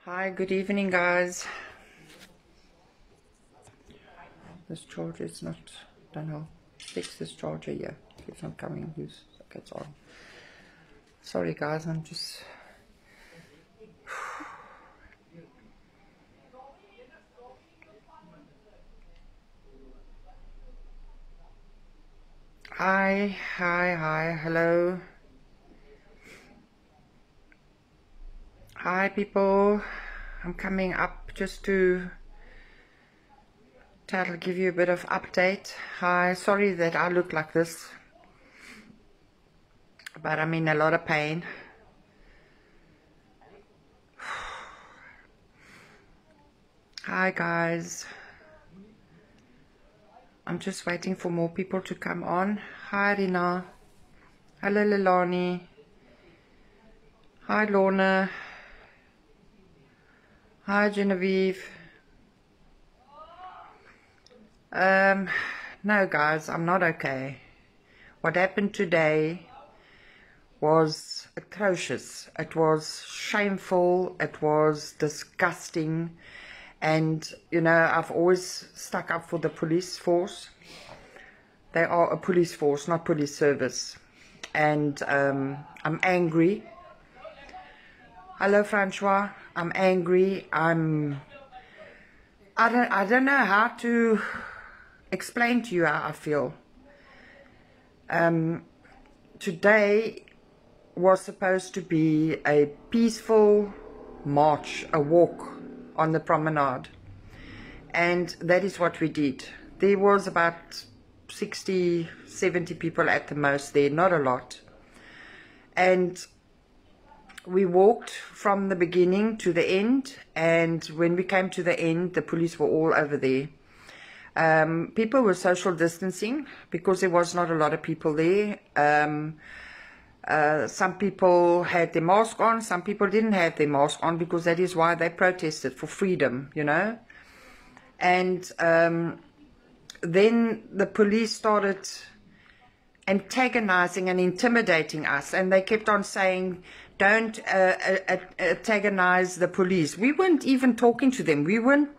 Hi, good evening, guys. This charger is not, don't know, fix this charger here. It's not coming loose. Okay, it's on. Sorry, guys, I'm just. Hi, hello. Hi, people. I'm coming up just to give you a bit of update. Hi, sorry that I look like this, but I'm in a lot of pain. Hi, guys. I'm just waiting for more people to come on. Hi, Rina. Hello, Lilani. Hi, Lorna. Hi, Genevieve. No, guys, I'm not okay. What happened today was atrocious. It was shameful. It was disgusting. And, you know, I've always stuck up for the police force. They are a police force, not police service. And I'm angry. Hello, Francois. I'm angry. I don't know how to explain to you how I feel. Today was supposed to be a peaceful march, a walk on the promenade, and that is what we did. There was about 60, 70 people at the most there, not a lot. And we walked from the beginning to the end, and when we came to the end, the police were all over there. People were social distancing because there was not a lot of people there. Some people had their mask on, some people didn't have their mask on, because that is why they protested for freedom, you know. And then the police started antagonizing and intimidating us, and they kept on saying, don't antagonize the police. We weren't even talking to them. We weren't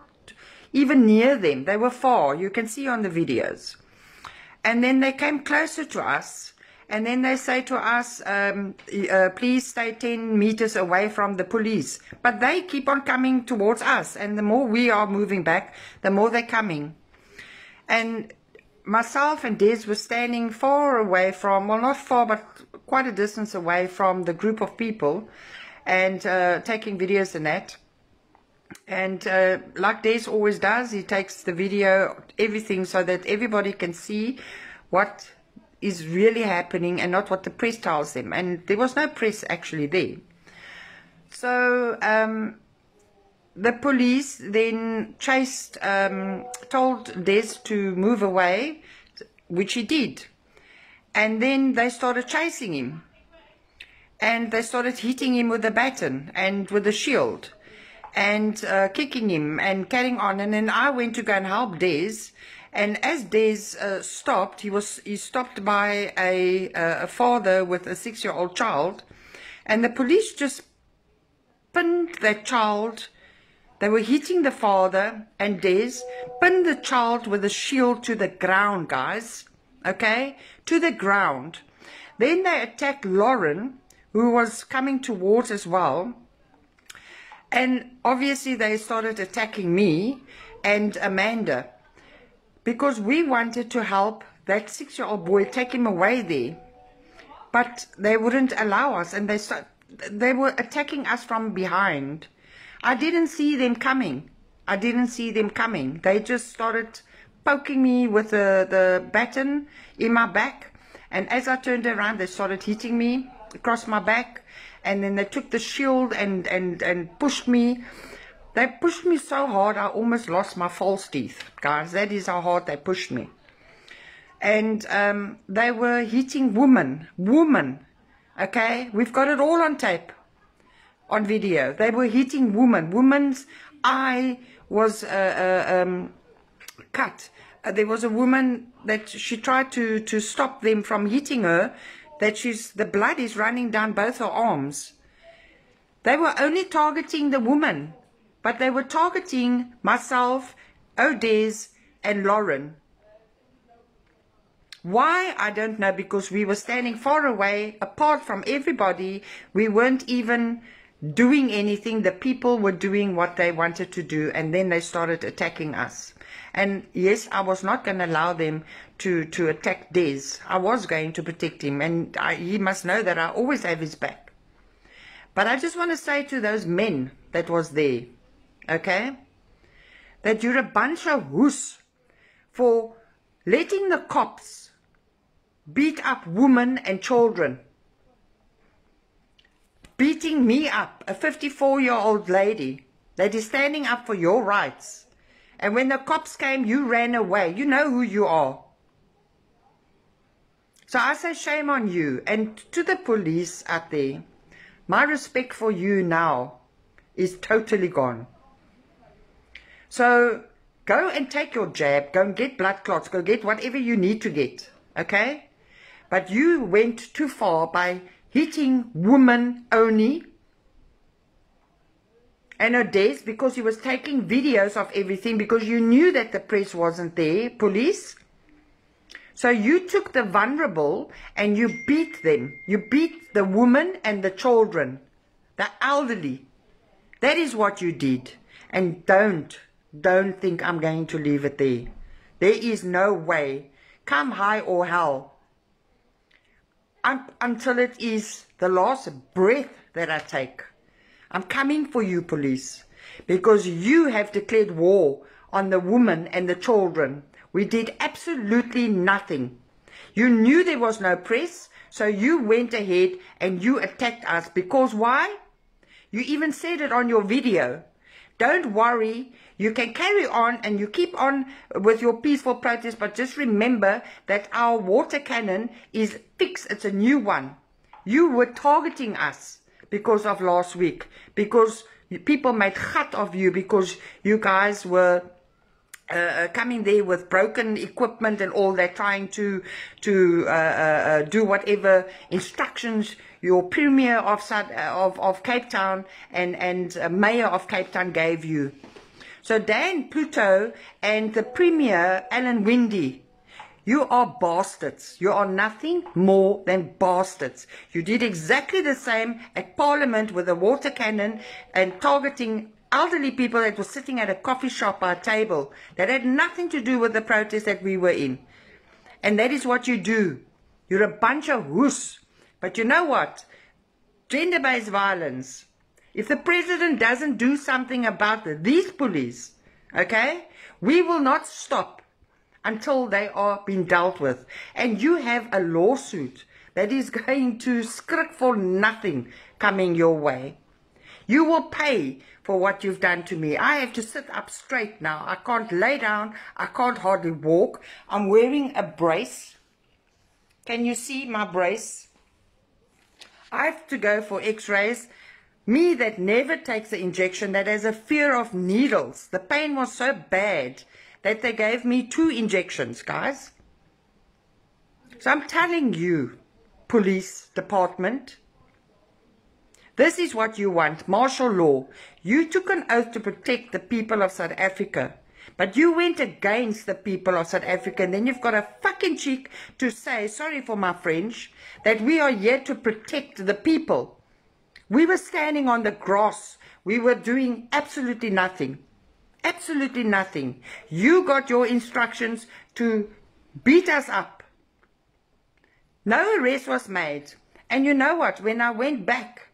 even near them. They were far. You can see on the videos. And then they came closer to us, and then they say to us, please stay 10 meters away from the police. But they keep on coming towards us, and the more we are moving back, the more they're coming. And myself and Des were standing far away from, well, not far, but quite a distance away from the group of people, and taking videos and that. And like Des always does, he takes the video, everything, so that everybody can see what is really happening and not what the press tells them. And there was no press actually there. So the police then chased, told Des to move away, which he did. And then they started chasing him. And they started hitting him with a baton and with a shield, and kicking him and carrying on. And then I went to go and help Des. And as Des stopped, he stopped by a father with a 6-year-old child. And the police just pinned that child. They were hitting the father, and Des pinned the child with a shield to the ground, guys. Okay? To the ground. Then they attacked Lauren, who was coming towards as well. And obviously they started attacking me and Amanda, because we wanted to help that 6-year-old boy, take him away there. But they wouldn't allow us, and they were attacking us from behind. I didn't see them coming. I didn't see them coming. They just started poking me with the baton in my back. And as I turned around, they started hitting me across my back. And then they took the shield and pushed me. They pushed me so hard, I almost lost my false teeth, guys. That is how hard they pushed me. And they were hitting women, okay? We've got it all on tape, on video. They were hitting women. Woman's eye was cut. There was a woman that she tried to stop them from hitting her, that the blood is running down both her arms. They were only targeting the woman, but they were targeting myself, Odez, and Lauren. Why? I don't know, because we were standing far away, apart from everybody. We weren't even doing anything. The people were doing what they wanted to do, and then they started attacking us. And yes, I was not going to allow them to attack Dez. I was going to protect him, and he must know that I always have his back. But I just want to say to those men that was there, okay, that you're a bunch of hoos for letting the cops beat up women and children. Beating me up, a 54-year-old lady that is standing up for your rights. And when the cops came, you ran away. You know who you are. So I say shame on you. And to the police out there, my respect for you now is totally gone. So go and take your jab. Go and get blood clots. Go get whatever you need to get. Okay? But you went too far by hitting women only. And Odez, because he was taking videos of everything, because you knew that the press wasn't there, police. So you took the vulnerable and you beat them. You beat the women and the children, the elderly. That is what you did. And don't think I'm going to leave it there. There is no way. Come high or hell. Until it is the last breath that I take. I'm coming for you, police, because you have declared war on the women and the children. We did absolutely nothing. You knew there was no press, so you went ahead and you attacked us. Because why? You even said it on your video. Don't worry, you can carry on and you keep on with your peaceful protest, but just remember that our water cannon is fixed. It's a new one. You were targeting us because of last week, because people made gat of you, because you guys were coming there with broken equipment and all that, trying to do whatever instructions your Premier of Cape Town and Mayor of Cape Town gave you. So Dan Pluto and the Premier Alan Winde, you are bastards. You are nothing more than bastards. You did exactly the same at Parliament with a water cannon and targeting elderly people that were sitting at a coffee shop by a table that had nothing to do with the protest that we were in. And that is what you do. You're a bunch of hoos. But you know what? Gender-based violence. If the president doesn't do something about these police, okay, we will not stop until they are being dealt with. And you have a lawsuit that is going to skrik for nothing coming your way. You will pay for what you've done to me. I have to sit up straight now. I can't lay down. I can't hardly walk. I'm wearing a brace. Can you see my brace? I have to go for x-rays. Me that never takes the injection, that has a fear of needles. The pain was so bad that they gave me 2 injections, guys. So I'm telling you, police department, this is what you want, martial law. You took an oath to protect the people of South Africa, but you went against the people of South Africa, and then you've got a fucking cheek to say, sorry for my French, that we are here to protect the people. We were standing on the grass. We were doing absolutely nothing. Absolutely nothing. You got your instructions to beat us up. No arrest was made. And you know what? When I went back,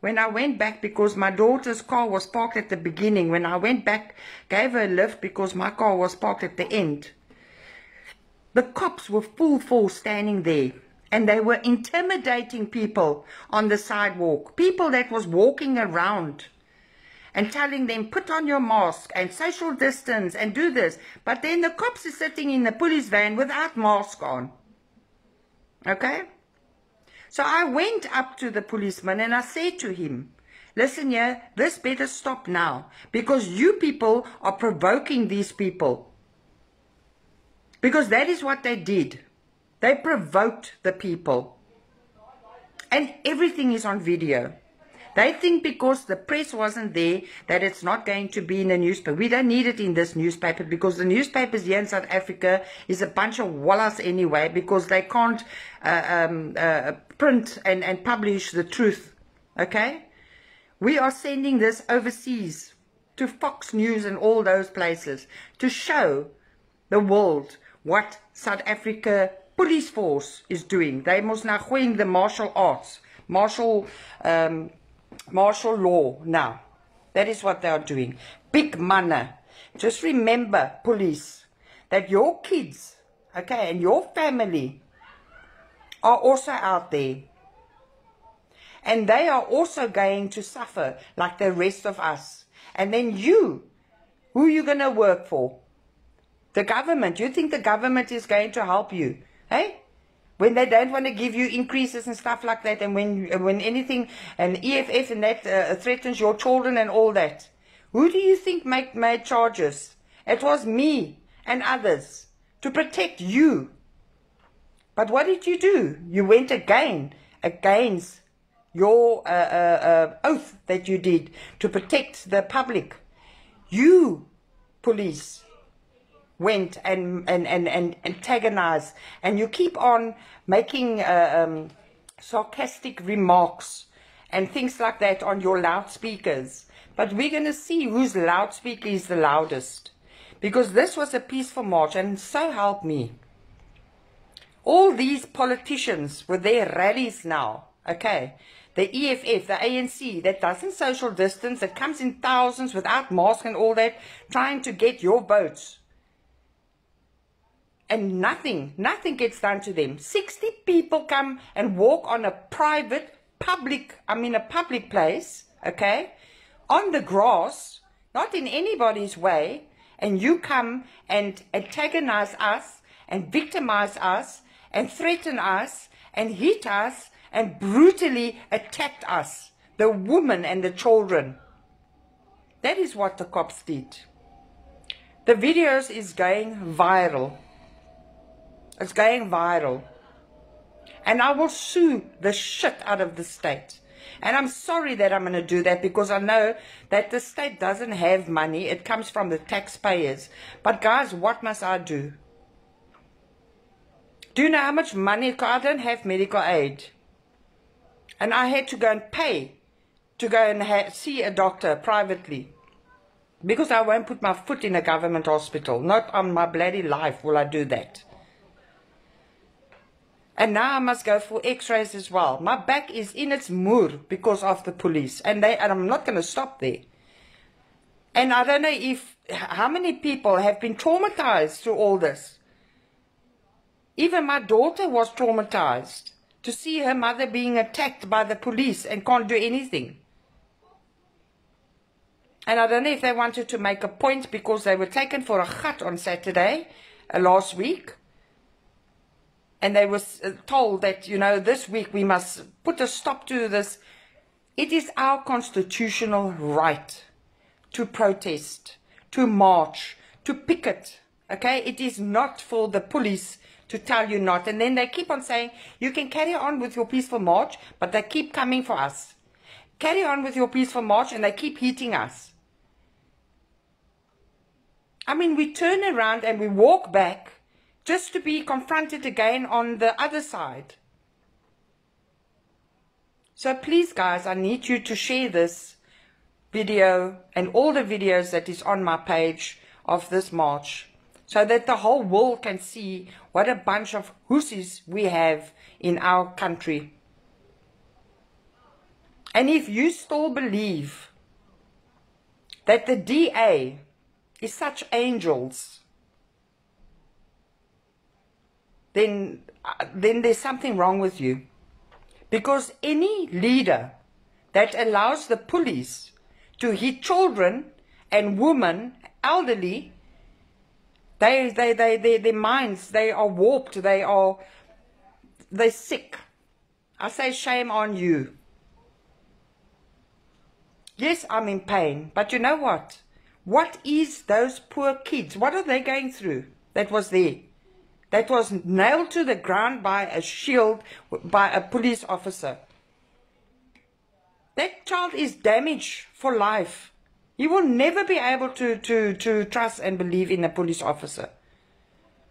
because my daughter's car was parked at the beginning, when I went back, gave her a lift because my car was parked at the end, the cops were full force standing there. And they were intimidating people on the sidewalk. People that was walking around and telling them, put on your mask and social distance and do this. But then the cops are sitting in the police van without mask on. Okay? So I went up to the policeman and I said to him, listen here, this better stop now. Because you people are provoking these people. Because that is what they did. They provoked the people. And everything is on video. They think because the press wasn't there that it's not going to be in the newspaper. We don't need it in this newspaper because the newspapers here in South Africa is a bunch of wallas anyway because they can't print and publish the truth. Okay? We are sending this overseas to Fox News and all those places to show the world what South Africa police force is doing. They must now going the martial arts, martial law now. That is what they are doing. Big money. Just remember, police, that your kids, okay, and your family are also out there. And they are also going to suffer like the rest of us. And then you, who are you going to work for? The government. You think the government is going to help you? Hey? When they don't want to give you increases and stuff like that, and when anything, and EFF and that threatens your children and all that. Who do you think made charges? It was me and others to protect you. But what did you do? You went against your oath that you did to protect the public. You, police, went and antagonized, and you keep on making sarcastic remarks and things like that on your loudspeakers. But we're going to see whose loudspeaker is the loudest, because this was a peaceful march, and so help me, all these politicians with their rallies now, okay, the EFF, the ANC, that doesn't social distance, that comes in thousands without masks and all that, trying to get your votes. And nothing gets done to them. 60 people come and walk on a public place, okay, on the grass, not in anybody's way, and you come and antagonize us, and victimize us, and threaten us, and hit us, and brutally attacked us, the women and the children. That is what the cops did. The videos is going viral. It's going viral. And I will sue the shit out of the state. And I'm sorry that I'm going to do that, because I know that the state doesn't have money. It comes from the taxpayers. But guys, what must I do? Do you know how much money? I don't have medical aid. And I had to go and pay to go and see a doctor privately. Because I won't put my foot in a government hospital. Not on my bloody life will I do that. And now I must go for x-rays as well. My back is in its moor because of the police. And I'm not going to stop there. And I don't know how many people have been traumatized through all this. Even my daughter was traumatized to see her mother being attacked by the police and can't do anything. And I don't know if they wanted to make a point because they were taken for a gat on Saturday, last week. And they were told that, you know, this week we must put a stop to this. It is our constitutional right to protest, to march, to picket. Okay? It is not for the police to tell you not. And then they keep on saying, you can carry on with your peaceful march, but they keep coming for us. Carry on with your peaceful march, and they keep hitting us. I mean, we turn around and we walk back just to be confronted again on the other side. So please, guys, I need you to share this video and all the videos that is on my page of this march, so that the whole world can see what a bunch of hussies we have in our country. And if you still believe that the DA is such angels, then there's something wrong with you. Because any leader that allows the police to hit children and women, elderly, their minds, they are warped, they're sick. I say shame on you. Yes, I'm in pain, but you know what? What is those poor kids? What are they going through that was there? That was nailed to the ground by a shield, by a police officer. That child is damaged for life. He will never be able to trust and believe in a police officer.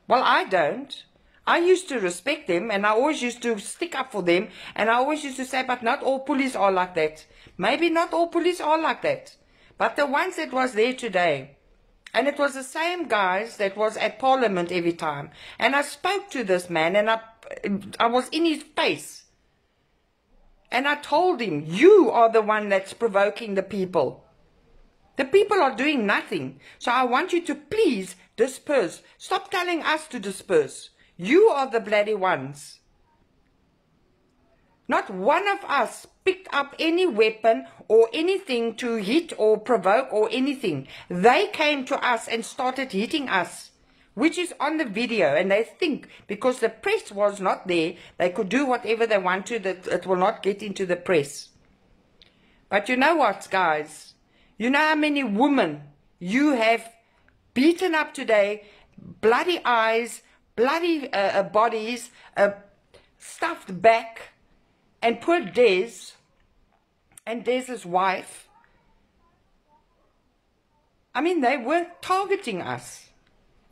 Well, I don't. I used to respect them, and I always used to stick up for them, and I always used to say, but not all police are like that. Maybe not all police are like that. But the ones that was there today, and it was the same guys that was at Parliament every time. And I spoke to this man, and I was in his face. And I told him, you are the one that's provoking the people. The people are doing nothing. So I want you to please disperse. Stop telling us to disperse. You are the bloody ones. Not one of us picked up any weapon or anything to hit or provoke or anything. They came to us and started hitting us, which is on the video. And they think because the press was not there, they could do whatever they want to, that it will not get into the press. But you know what, guys? You know how many women you have beaten up today, bloody eyes, bloody bodies, stuffed back, and poor Dez, and Dez's wife. I mean, they were targeting us.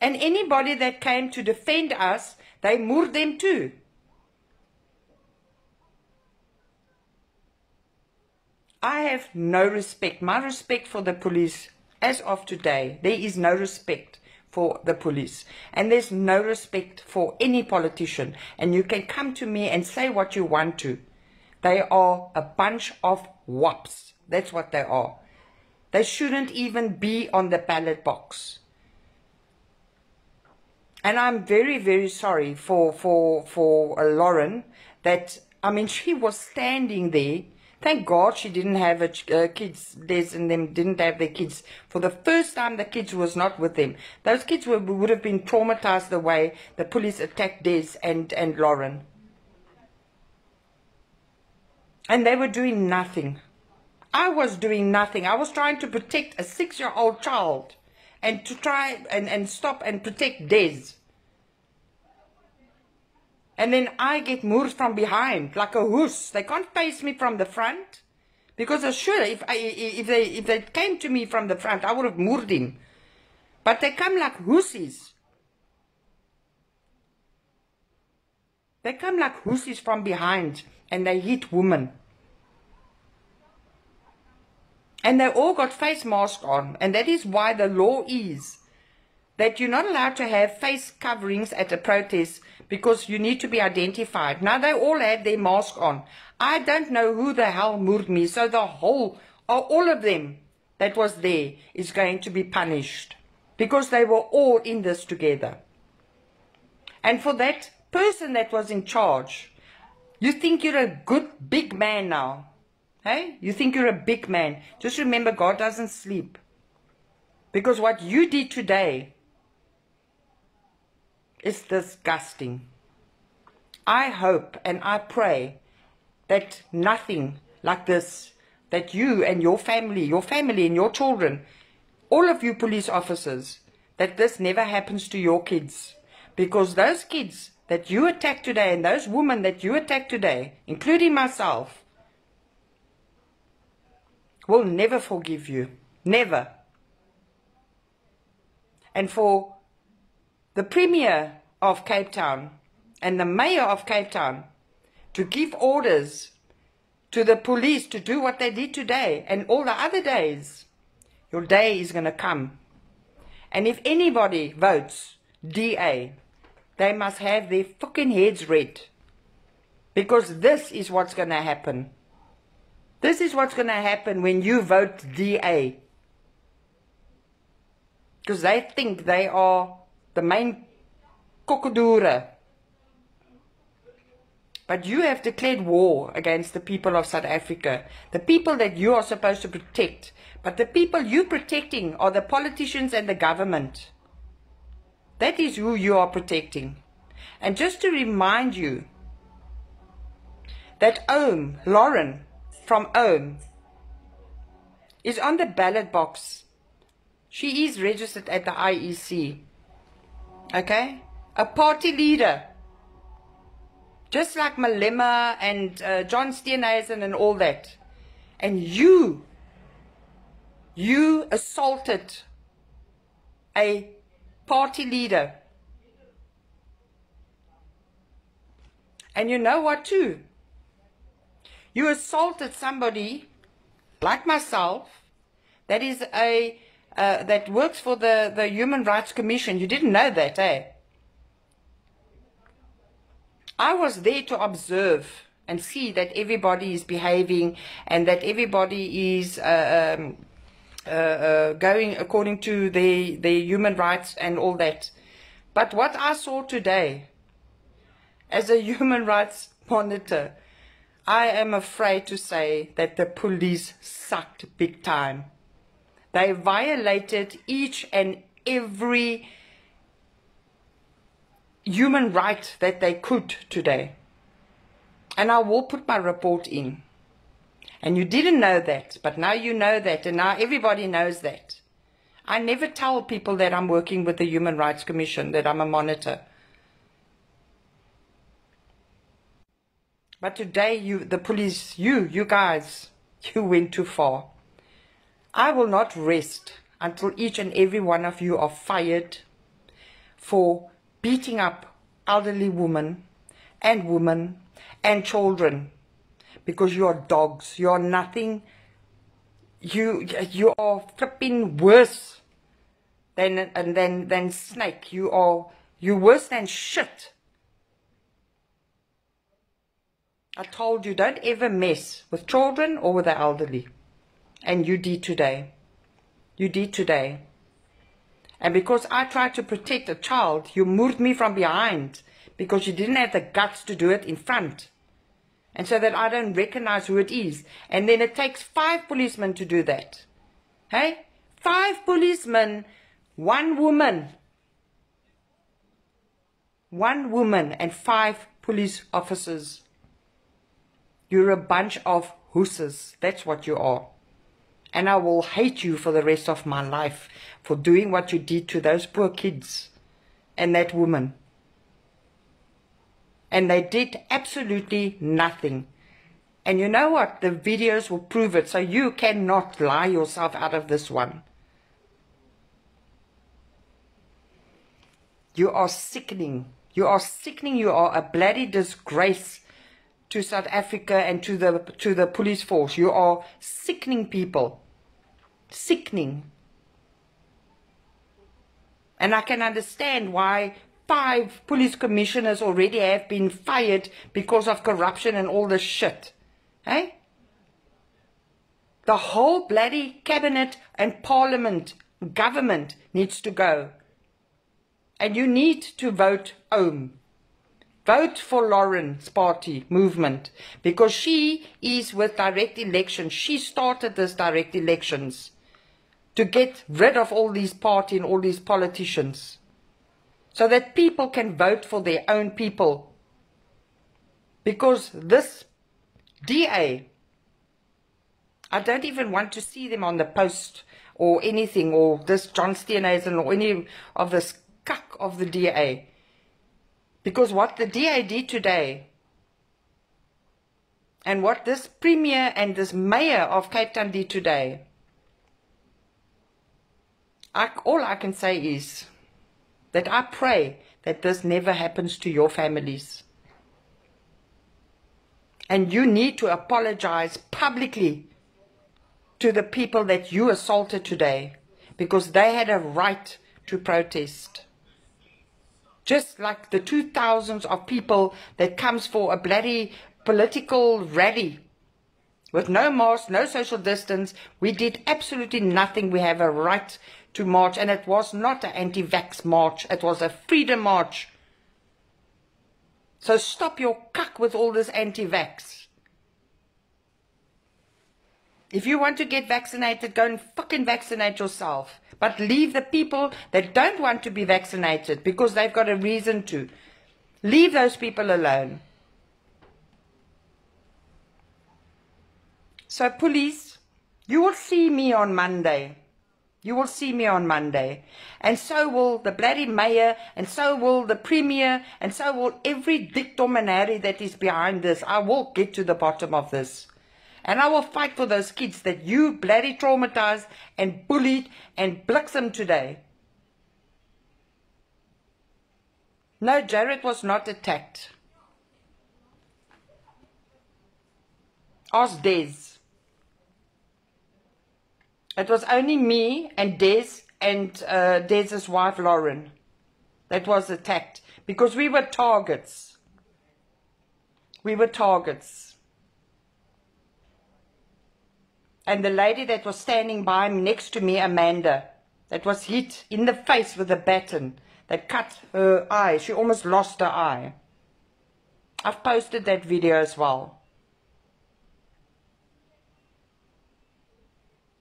And anybody that came to defend us, they murdered them too. I have no respect. My respect for the police, as of today, there is no respect for the police. And there's no respect for any politician. And you can come to me and say what you want to. They are a bunch of wops. That's what they are. They shouldn't even be on the ballot box. And I'm very, very sorry for Lauren that, I mean, she was standing there. Thank God she didn't have kids, Des and them didn't have their kids. For the first time, the kids was not with them. Those kids would have been traumatized the way the police attacked Des and Lauren. And they were doing nothing. I was doing nothing. I was trying to protect a 6-year-old child and to try and stop and protect Des. And then I get moved from behind like a hoose. They can't face me from the front. Because I should. If they came to me from the front, I would have moved him. But they come like hoosies. They come like hoosies from behind. And they hit women. And they all got face masks on. And that is why the law is that you're not allowed to have face coverings at a protest because you need to be identified. Now they all had their mask on. I don't know who the hell moved me. So the whole, all of them that was there is going to be punished. Because they were all in this together. And for that person that was in charge, you think you're a good big man now. Hey? You think you're a big man. Just remember, God doesn't sleep. Because what you did today is disgusting. I hope and I pray that nothing like this, that you and your family and your children, all of you police officers, that this never happens to your kids. Because those kids that you attacked today and those women that you attacked today, including myself, will never forgive you. Never. And for the Premier of Cape Town and the Mayor of Cape Town to give orders to the police to do what they did today and all the other days, your day is going to come. And if anybody votes DA, they must have their fucking heads red. Because this is what's going to happen. This is what's going to happen when you vote DA. Because they think they are the main kokkedoere. But you have declared war against the people of South Africa. The people that you are supposed to protect. But the people you're protecting are the politicians and the government. That is who you are protecting. And just to remind you that Lauren from Ohm is on the ballot box. She is registered at the IEC. Okay? A party leader. Just like Malema and John Steenhuisen and all that. And you assaulted a party leader. And you know what too? You assaulted somebody like myself that is that works for the Human Rights Commission. You didn't know that, eh? I was there to observe and see that everybody is behaving and that everybody is going according to their human rights and all that. But what I saw today, as a human rights monitor, I am afraid to say that the police sucked big time. They violated each and every human right that they could today. And I will put my report in. And you didn't know that, but now you know that, and now everybody knows that. I never tell people that I'm working with the Human Rights Commission, that I'm a monitor. But today, the police, you guys, you went too far. I will not rest until each and every one of you are fired for beating up elderly women and children, because you are dogs. You are nothing. You are flipping worse than snake. You're worse than shit. I told you, don't ever mess with children or with the elderly. And you did today. You did today. And because I tried to protect a child, you moved me from behind because you didn't have the guts to do it in front. And so that I don't recognize who it is. And then it takes 5 policemen to do that. Hey? 5 policemen, 1 woman. 1 woman and 5 police officers. You're a bunch of hooses. That's what you are. And I will hate you for the rest of my life for doing what you did to those poor kids and that woman. And they did absolutely nothing. And you know what? The videos will prove it. So you cannot lie yourself out of this one. You are sickening. You are sickening. You are a bloody disgrace to South Africa and to the police force. You are sickening people. Sickening. And I can understand why 5 police commissioners already have been fired because of corruption and all this shit. Hey? The whole bloody cabinet and parliament, government needs to go. And you need to vote Ohm. Vote for Lauren's party movement, because she is with direct elections. She started this direct elections to get rid of all these party and all these politicians, so that people can vote for their own people. Because this DA, I don't even want to see them on the post or anything, or this John Steenhuisen or any of this cuck of the DA. Because what the DA did today, and what this Premier and this Mayor of Cape Town did today, all I can say is that I pray that this never happens to your families. And you need to apologize publicly to the people that you assaulted today, because they had a right to protest. Just like the 2,000s of people that comes for a bloody political rally with no mask, no social distance. We did absolutely nothing. We have a right to march, and it was not an anti-vax march. It was a freedom march. So stop your cuck with all this anti-vax. If you want to get vaccinated, go and fucking vaccinate yourself. But leave the people that don't want to be vaccinated because they've got a reason to. Leave those people alone. So police, you will see me on Monday. You will see me on Monday. And so will the bloody mayor, and so will the premier, and so will every Dick Tom and Harry that is behind this. I will get to the bottom of this. And I will fight for those kids that you bloody traumatized and bullied and bliksem today. No, Jared was not attacked. Ask Dez. It was only me and Dez and Dez's wife Lauren that was attacked because we were targets. We were targets. And the lady that was standing by me, next to me, Amanda, that was hit in the face with a baton that cut her eye. She almost lost her eye. I've posted that video as well.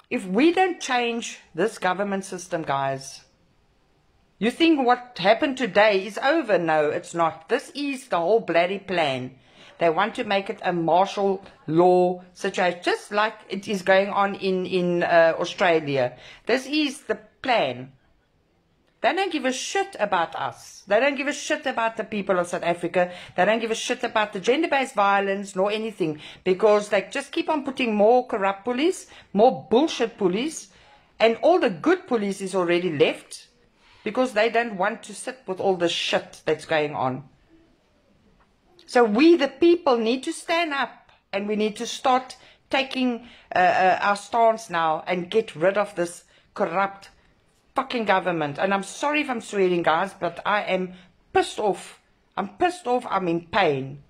If we don't change this government system, guys, you think what happened today is over? No, it's not. This is the whole bloody plan. They want to make it a martial law situation, just like it is going on in Australia. This is the plan. They don't give a shit about us. They don't give a shit about the people of South Africa. They don't give a shit about the gender-based violence nor anything, because they just keep on putting more corrupt police, more bullshit police, and all the good police is already left because they don't want to sit with all the shit that's going on. So we, the people, need to stand up and we need to start taking our stance now and get rid of this corrupt fucking government. And I'm sorry if I'm swearing, guys, but I am pissed off. I'm pissed off. I'm in pain.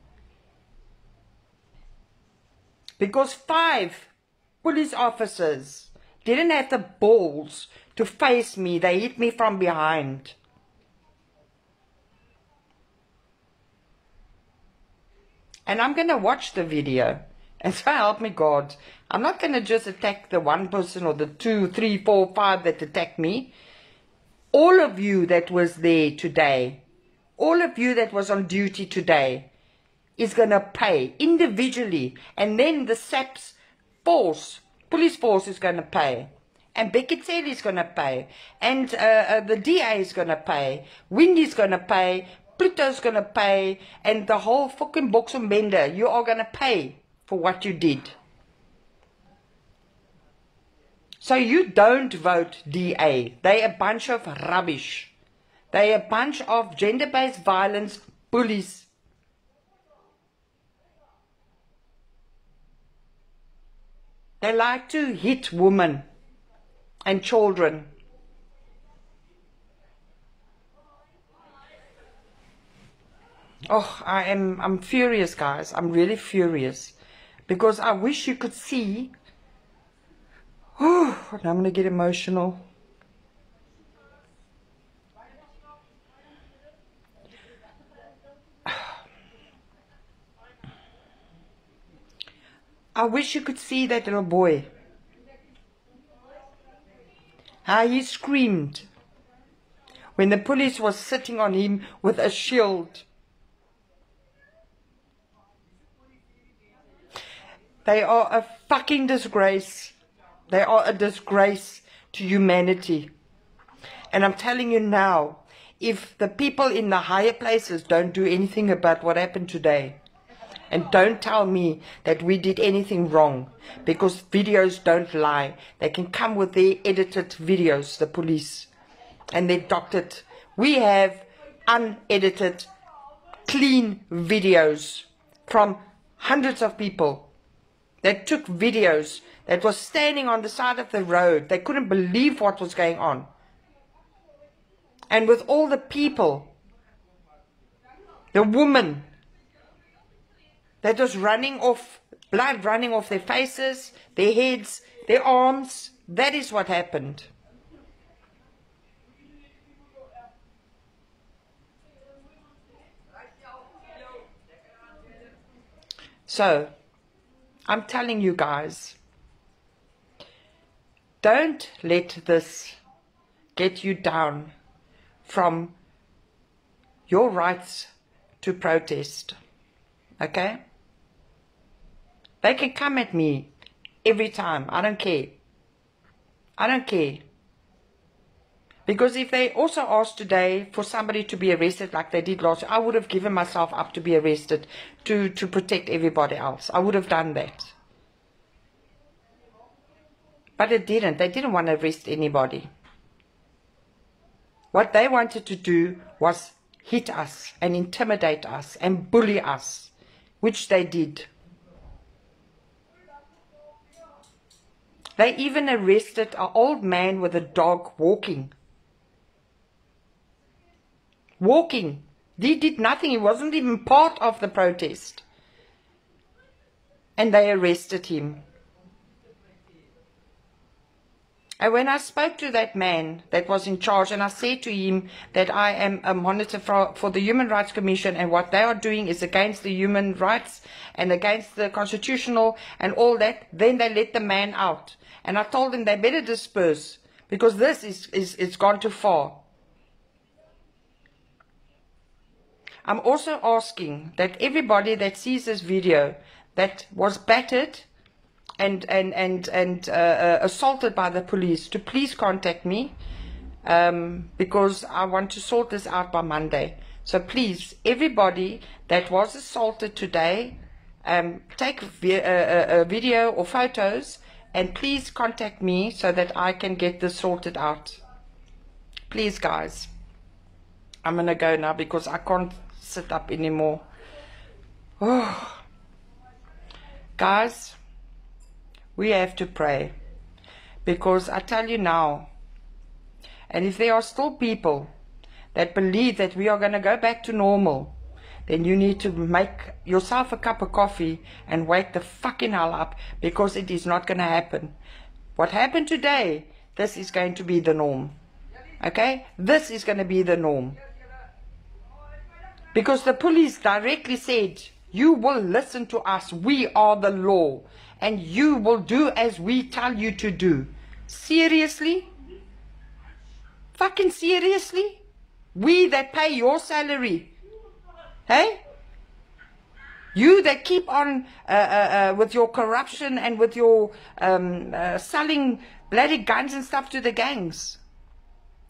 Because 5 police officers didn't have the balls to face me. They hit me from behind. And I'm going to watch the video. And so help me God. I'm not going to just attack the one person or the 2, 3, 4, 5 that attacked me. All of you that was there today, all of you that was on duty today, is going to pay individually. And then the SAPS force, police force, is going to pay. And Beketeli is going to pay. And the DA is going to pay. Windy's going to pay. Pluto's going to pay. And the whole fucking Boxumbende, you are going to pay for what you did. So you don't vote DA. They're a bunch of rubbish. They're a bunch of gender-based violence bullies. They like to hit women and children. Oh, I'm furious, guys. I'm really furious. Because I wish you could see. Oh, now I'm going to get emotional. I wish you could see that little boy. How he screamed when the police was sitting on him with a shield. They are a fucking disgrace. They are a disgrace to humanity. And I'm telling you now, if the people in the higher places don't do anything about what happened today, and don't tell me that we did anything wrong, because videos don't lie. They can come with their edited videos, the police, and they're doctored. We have unedited, clean videos from hundreds of people that took videos that was standing on the side of the road. They couldn't believe what was going on. And with all the people, the woman that was running off, blood running off their faces, their heads, their arms. That is what happened. So, I'm telling you guys, don't let this get you down from your rights to protest. Okay? They can come at me every time. I don't care. I don't care. Because if they also asked today for somebody to be arrested like they did last year, I would have given myself up to be arrested to protect everybody else. I would have done that. But it didn't. They didn't want to arrest anybody. What they wanted to do was hit us and intimidate us and bully us, which they did. They even arrested an old man with a dog walking. Walking. He did nothing. He wasn't even part of the protest. And they arrested him. And when I spoke to that man that was in charge, and I said to him that I am a monitor for the Human Rights Commission, and what they are doing is against the human rights and against the constitutional and all that, then they let the man out. And I told them they better disperse, because this is gone too far. I'm also asking that everybody that sees this video that was battered and assaulted by the police to please contact me, because I want to sort this out by Monday. So please, everybody that was assaulted today, take a video or photos and please contact me so that I can get this sorted out. Please, guys. I'm going to go now because I can't sit up anymore. Oh. Guys, we have to pray, because I tell you now, and if there are still people that believe that we are going to go back to normal, then you need to make yourself a cup of coffee and wake the fucking hell up, because it is not going to happen. What happened today, this is going to be the norm. Okay? This is going to be the norm. Because the police directly said, you will listen to us, we are the law, and you will do as we tell you to do. Seriously? Fucking seriously? We that pay your salary. Hey? You that keep on with your corruption and with your selling bloody guns and stuff to the gangs.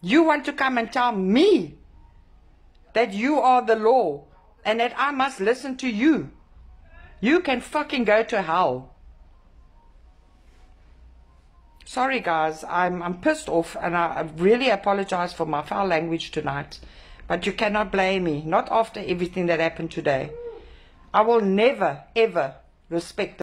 You want to come and tell me that you are the law and that I must listen to you. You can fucking go to hell. Sorry guys, I'm pissed off, and I really apologize for my foul language tonight. But you cannot blame me, not after everything that happened today. I will never ever respect